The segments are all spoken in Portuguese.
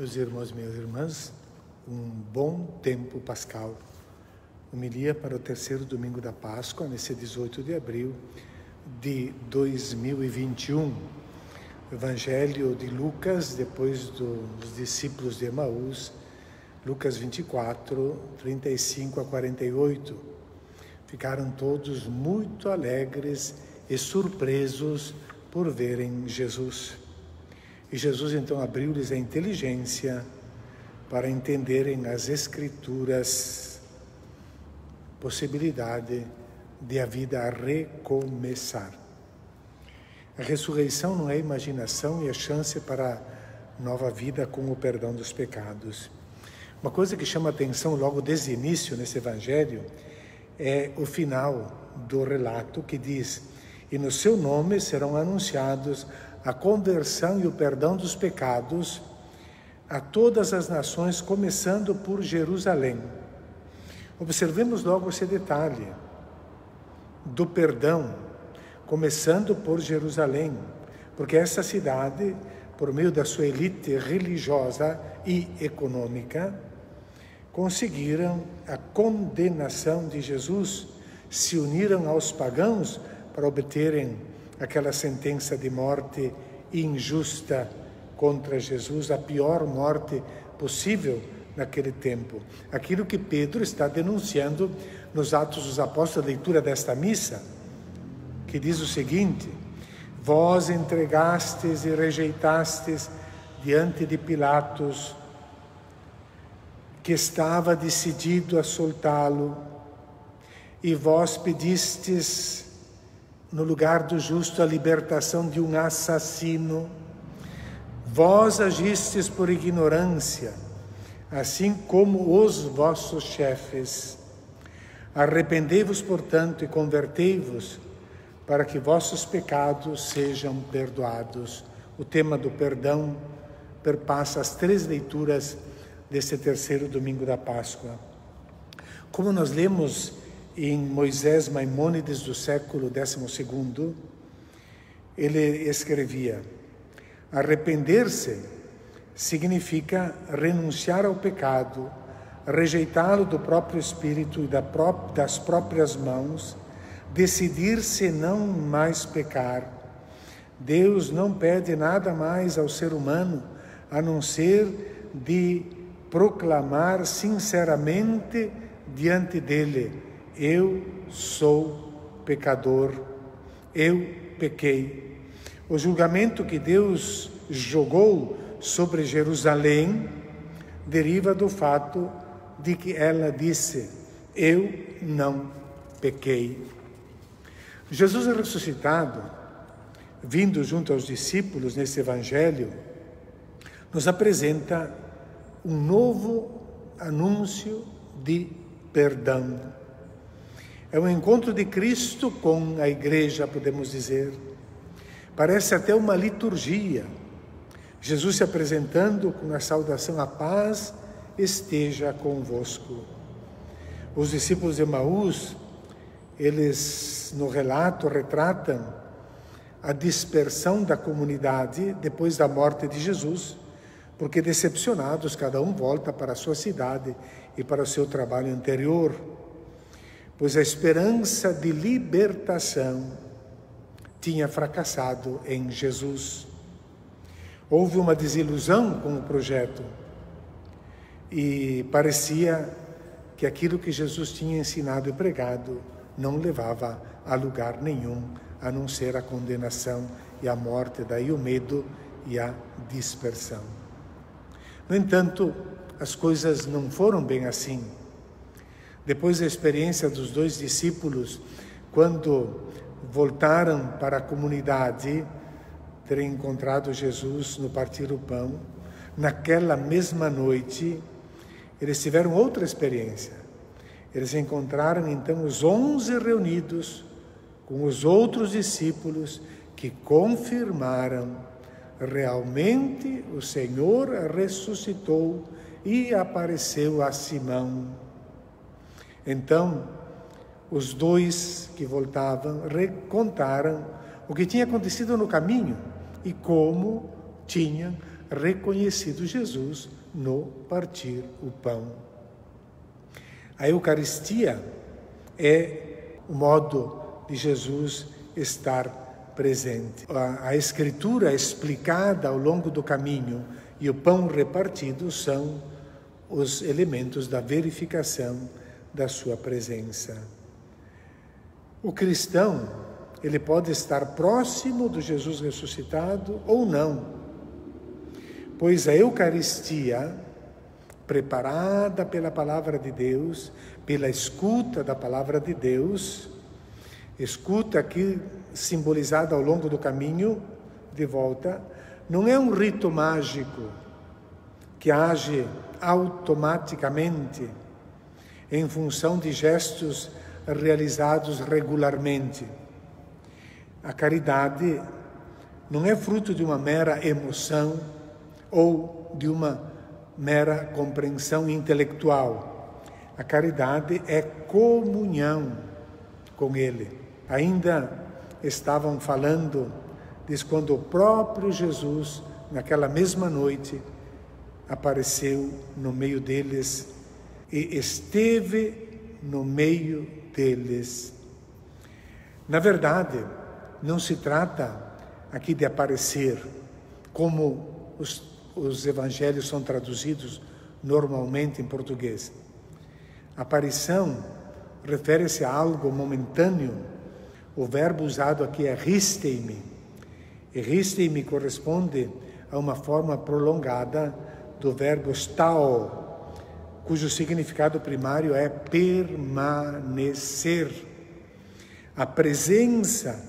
Meus irmãos e minhas irmãs, um bom tempo pascal. Homilia para o terceiro domingo da Páscoa, nesse 18 de abril de 2021. Evangelho de Lucas, depois dos discípulos de Emaús, Lucas 24, 35 a 48. Ficaram todos muito alegres e surpresos por verem Jesus. E Jesus então abriu-lhes a inteligência para entenderem as Escrituras, possibilidade de a vida recomeçar. A ressurreição não é imaginação e é chance para nova vida com o perdão dos pecados. Uma coisa que chama atenção logo desde o início nesse evangelho é o final do relato que diz: e no seu nome serão anunciados a conversão e o perdão dos pecados a todas as nações, começando por Jerusalém. Observemos logo esse detalhe do perdão, começando por Jerusalém, porque essa cidade, por meio da sua elite religiosa e econômica, conseguiram a condenação de Jesus, se uniram aos pagãos para obterem aquela sentença de morte injusta contra Jesus, a pior morte possível naquele tempo. Aquilo que Pedro está denunciando nos Atos dos Apóstolos, a leitura desta missa, que diz o seguinte: vós entregastes e rejeitastes diante de Pilatos, que estava decidido a soltá-lo, e vós pedistes no lugar do justo a libertação de um assassino. Vós agistes por ignorância, assim como os vossos chefes. Arrependei-vos, portanto, e convertei-vos, para que vossos pecados sejam perdoados. O tema do perdão perpassa as três leituras desse terceiro domingo da Páscoa. Como nós lemos em Moisés Maimônides, do século XII, ele escrevia: arrepender-se significa renunciar ao pecado, rejeitá-lo do próprio espírito e das próprias mãos, decidir-se não mais pecar. Deus não pede nada mais ao ser humano a não ser de proclamar sinceramente diante dele: eu sou pecador, eu pequei. O julgamento que Deus jogou sobre Jerusalém deriva do fato de que ela disse: eu não pequei. Jesus é ressuscitado, vindo junto aos discípulos nesse evangelho, nos apresenta um novo anúncio de perdão. É um encontro de Cristo com a igreja, podemos dizer. Parece até uma liturgia. Jesus se apresentando com a saudação: a paz esteja convosco. Os discípulos de Emaús, eles no relato retratam a dispersão da comunidade depois da morte de Jesus, porque decepcionados cada um volta para a sua cidade e para o seu trabalho anterior, pois a esperança de libertação tinha fracassado em Jesus. Houve uma desilusão com o projeto e parecia que aquilo que Jesus tinha ensinado e pregado não levava a lugar nenhum, a não ser a condenação e a morte, daí o medo e a dispersão. No entanto, as coisas não foram bem assim. Depois da experiência dos dois discípulos, quando voltaram para a comunidade, terem encontrado Jesus no partir o pão, naquela mesma noite, eles tiveram outra experiência. Eles encontraram então os 11 reunidos com os outros discípulos que confirmaram: realmente o Senhor ressuscitou e apareceu a Simão. Então, os dois que voltavam recontaram o que tinha acontecido no caminho e como tinham reconhecido Jesus no partir o pão. A Eucaristia é o modo de Jesus estar presente. A Escritura explicada ao longo do caminho e o pão repartido são os elementos da verificação da sua presença. O cristão, ele pode estar próximo do Jesus ressuscitado ou não, pois a Eucaristia, preparada pela palavra de Deus, pela escuta da palavra de Deus, escuta aqui simbolizada ao longo do caminho de volta, não é um rito mágico que age automaticamente em função de gestos realizados regularmente. A caridade não é fruto de uma mera emoção ou de uma mera compreensão intelectual. A caridade é comunhão com Ele. Ainda estavam falando diz quando o próprio Jesus, naquela mesma noite, apareceu no meio deles e esteve no meio deles. Na verdade, não se trata aqui de aparecer, como os evangelhos são traduzidos normalmente em português. Aparição refere-se a algo momentâneo. O verbo usado aqui é ristei-me. E ristei-me corresponde a uma forma prolongada do verbo stao, cujo significado primário é permanecer. A presença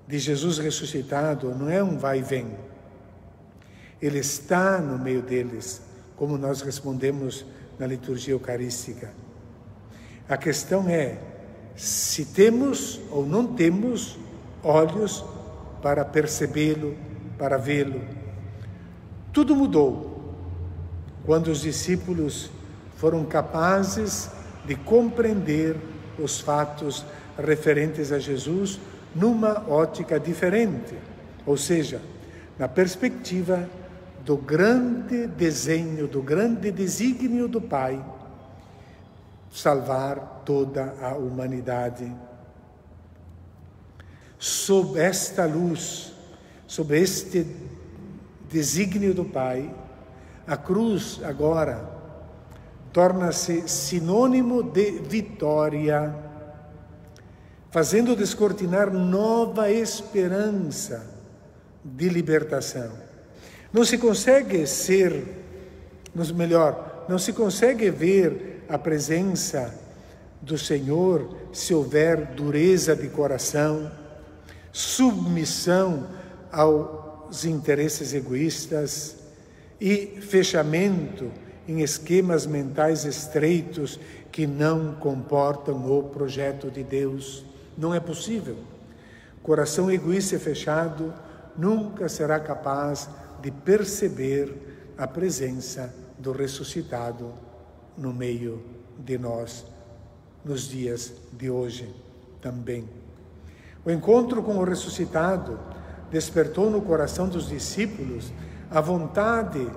de Jesus ressuscitado não é um vai e vem. Ele está no meio deles, como nós respondemos na liturgia eucarística. A questão é se temos ou não temos olhos para percebê-lo, para vê-lo. Tudo mudou quando os discípulos foram capazes de compreender os fatos referentes a Jesus numa ótica diferente, ou seja, na perspectiva do grande desenho, do grande desígnio do Pai, salvar toda a humanidade. Sob esta luz, sob este desígnio do Pai, a cruz agora torna-se sinônimo de vitória, fazendo descortinar nova esperança de libertação. Não se consegue não se consegue ver a presença do Senhor se houver dureza de coração, submissão aos interesses egoístas e fechamento em esquemas mentais estreitos que não comportam o projeto de Deus. Não é possível. Coração egoísta e fechado nunca será capaz de perceber a presença do ressuscitado no meio de nós, nos dias de hoje também. O encontro com o ressuscitado despertou no coração dos discípulos a vontade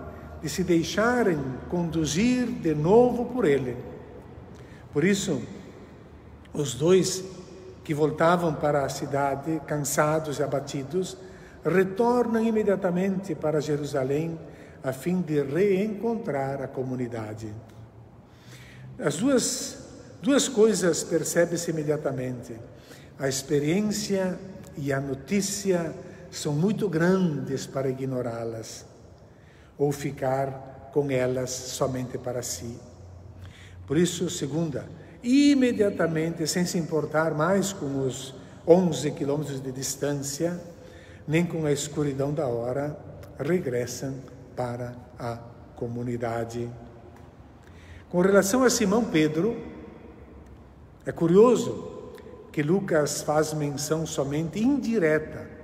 de se deixarem conduzir de novo por ele. Por isso, os dois que voltavam para a cidade, cansados e abatidos, retornam imediatamente para Jerusalém a fim de reencontrar a comunidade. As duas coisas percebem-se imediatamente. A experiência e a notícia são muito grandes para ignorá-las ou ficar com elas somente para si. Por isso, segunda, imediatamente, sem se importar mais com os 11 quilômetros de distância, nem com a escuridão da hora, regressam para a comunidade. Com relação a Simão Pedro, é curioso que Lucas faz menção somente indireta,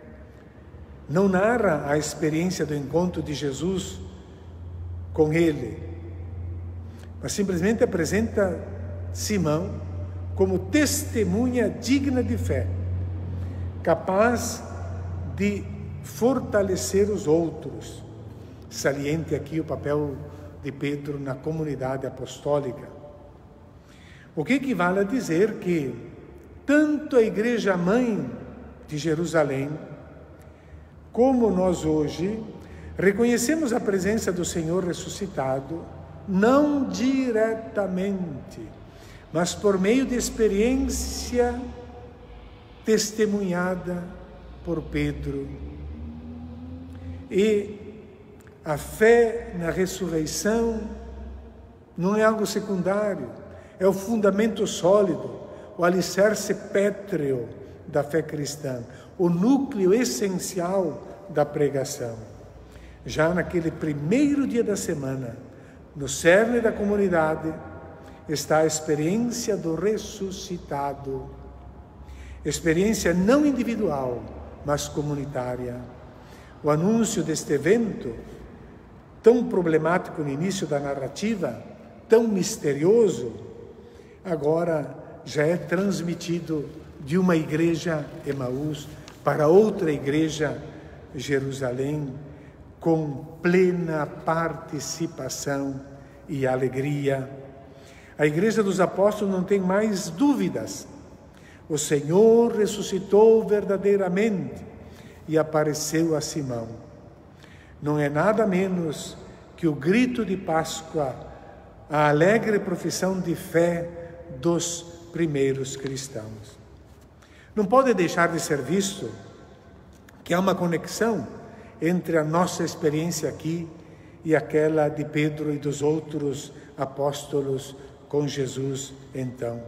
não narra a experiência do encontro de Jesus com ele, mas simplesmente apresenta Simão como testemunha digna de fé, capaz de fortalecer os outros, saliente aqui o papel de Pedro na comunidade apostólica. O que equivale a dizer que tanto a Igreja Mãe de Jerusalém, como nós hoje, reconhecemos a presença do Senhor ressuscitado, não diretamente, mas por meio de experiência testemunhada por Pedro. E a fé na ressurreição não é algo secundário, é o fundamento sólido, o alicerce pétreo da fé cristã, o núcleo essencial da pregação. Já naquele primeiro dia da semana, no cerne da comunidade, está a experiência do ressuscitado. Experiência não individual, mas comunitária. O anúncio deste evento, tão problemático no início da narrativa, tão misterioso, agora já é transmitido de uma igreja Emaús para outra igreja Jerusalém, com plena participação e alegria. A igreja dos apóstolos não tem mais dúvidas. O Senhor ressuscitou verdadeiramente e apareceu a Simão. Não é nada menos que o grito de Páscoa, a alegre profissão de fé dos primeiros cristãos. Não pode deixar de ser visto que há uma conexão entre a nossa experiência aqui e aquela de Pedro e dos outros apóstolos com Jesus então.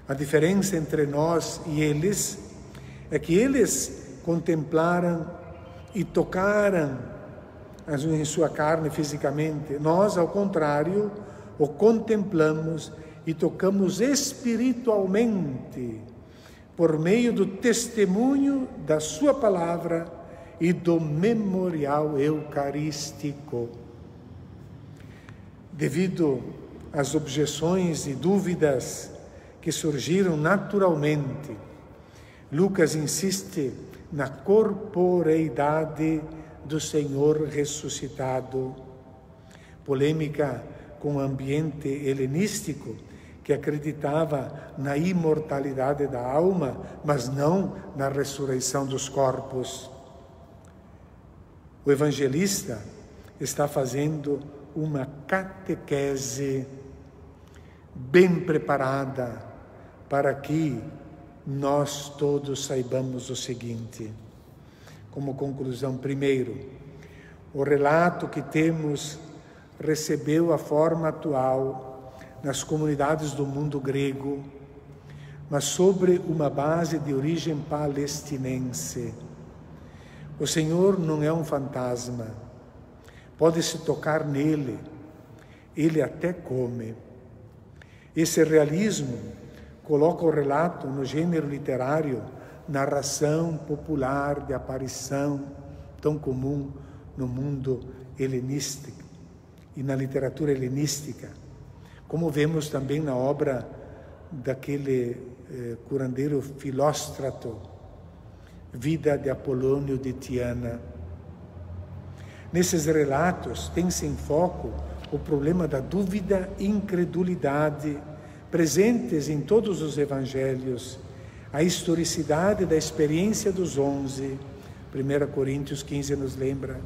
A diferença entre nós e eles é que eles contemplaram e tocaram em sua carne fisicamente. Nós, ao contrário, o contemplamos e tocamos espiritualmente por meio do testemunho da sua palavra e do memorial eucarístico. Devido às objeções e dúvidas que surgiram naturalmente, Lucas insiste na corporeidade do Senhor ressuscitado. Polêmica com o ambiente helenístico, que acreditava na imortalidade da alma, mas não na ressurreição dos corpos. O evangelista está fazendo uma catequese bem preparada para que nós todos saibamos o seguinte. Como conclusão, primeiro, o relato que temos recebeu a forma atual nas comunidades do mundo grego, mas sobre uma base de origem palestinense. O Senhor não é um fantasma, pode-se tocar nele, ele até come. Esse realismo coloca o relato no gênero literário, narração popular de aparição, tão comum no mundo helenístico e na literatura helenística, como vemos também na obra daquele curandeiro Filóstrato, Vida de Apolônio de Tiana. Nesses relatos tem-se em foco o problema da dúvida e incredulidade presentes em todos os evangelhos, a historicidade da experiência dos 11, 1 Coríntios 15 nos lembra,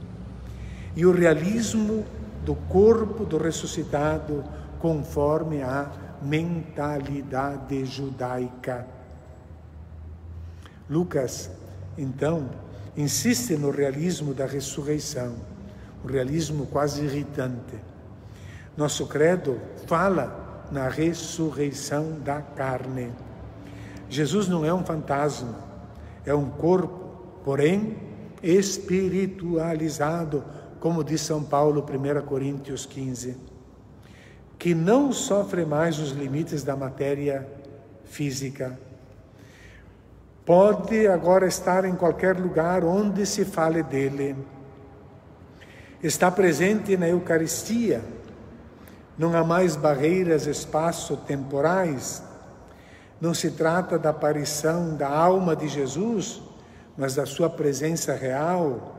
e o realismo do corpo do ressuscitado conforme a mentalidade judaica. Lucas, então, insiste no realismo da ressurreição, um realismo quase irritante. Nosso credo fala na ressurreição da carne. Jesus não é um fantasma, é um corpo, porém espiritualizado, como diz São Paulo, 1 Coríntios 15, que não sofre mais os limites da matéria física. Pode agora estar em qualquer lugar onde se fale dele. Está presente na Eucaristia. Não há mais barreiras espaço-temporais. Não se trata da aparição da alma de Jesus, mas da sua presença real,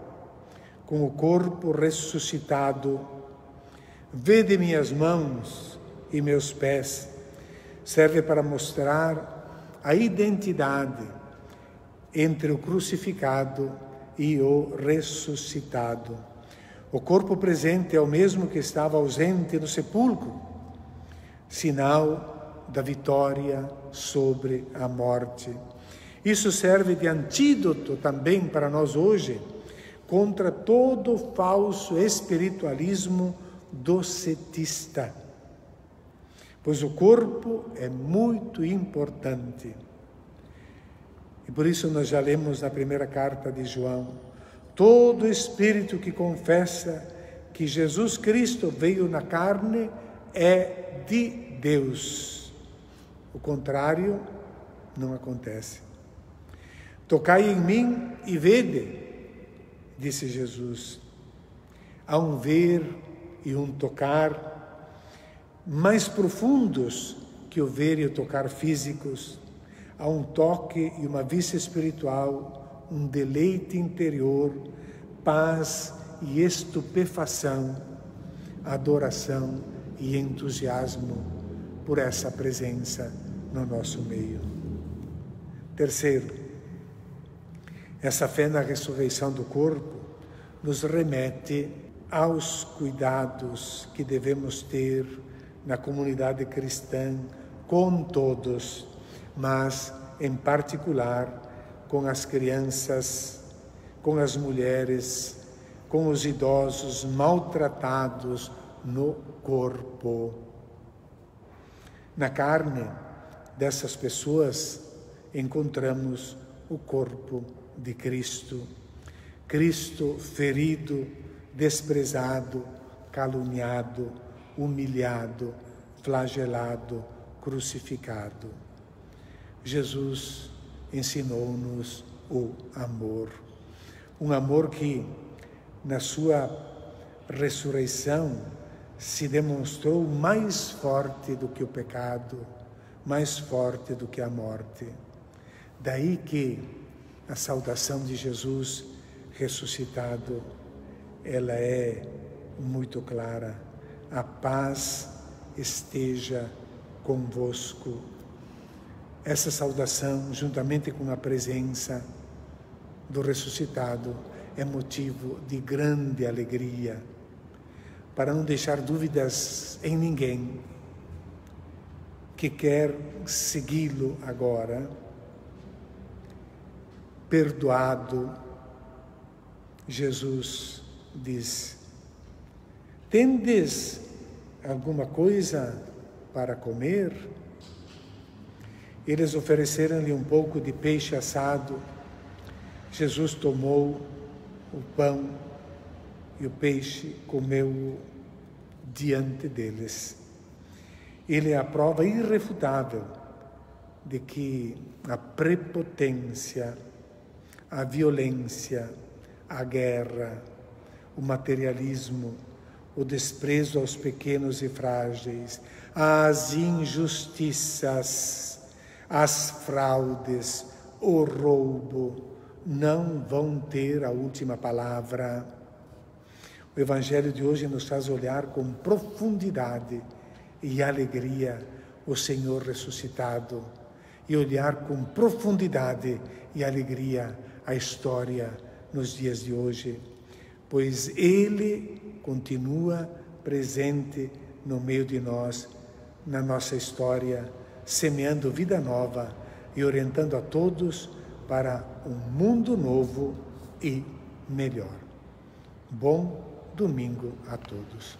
com o corpo ressuscitado. Vede minhas mãos e meus pés. Serve para mostrar a identidade entre o crucificado e o ressuscitado. O corpo presente é o mesmo que estava ausente no sepulcro, sinal da vitória sobre a morte. Isso serve de antídoto também para nós hoje, contra todo falso espiritualismo docetista, pois o corpo é muito importante. E por isso nós já lemos na primeira carta de João: todo espírito que confessa que Jesus Cristo veio na carne é de Deus. O contrário não acontece. Tocai em mim e vede, disse Jesus. Há um ver e um tocar mais profundos que o ver e o tocar físicos. Há um toque e uma vista espiritual, um deleite interior, paz e estupefação, adoração e entusiasmo por essa presença no nosso meio. Terceiro, essa fé na ressurreição do corpo nos remete aos cuidados que devemos ter na comunidade cristã com todos, mas em particular com as crianças, com as mulheres, com os idosos maltratados no corpo. Na carne dessas pessoas encontramos o corpo de Cristo. Cristo ferido, desprezado, caluniado, humilhado, flagelado, crucificado. Jesus ensinou-nos o amor. Um amor que, na sua ressurreição, se demonstrou mais forte do que o pecado, mais forte do que a morte. Daí que a saudação de Jesus ressuscitado, ela é muito clara. A paz esteja convosco. Essa saudação, juntamente com a presença do ressuscitado, é motivo de grande alegria, para não deixar dúvidas em ninguém que quer segui-lo agora, perdoado. Jesus diz: tendes alguma coisa para comer? Eles ofereceram-lhe um pouco de peixe assado. Jesus tomou o pão e o peixe, comeu diante deles. Ele é a prova irrefutável de que a prepotência, a violência, a guerra, o materialismo, o desprezo aos pequenos e frágeis, as injustiças, as fraudes, o roubo, não vão ter a última palavra. O Evangelho de hoje nos faz olhar com profundidade e alegria o Senhor ressuscitado, e olhar com profundidade e alegria a história nos dias de hoje, pois Ele continua presente no meio de nós, na nossa história, semeando vida nova e orientando a todos para um mundo novo e melhor. Bom domingo a todos.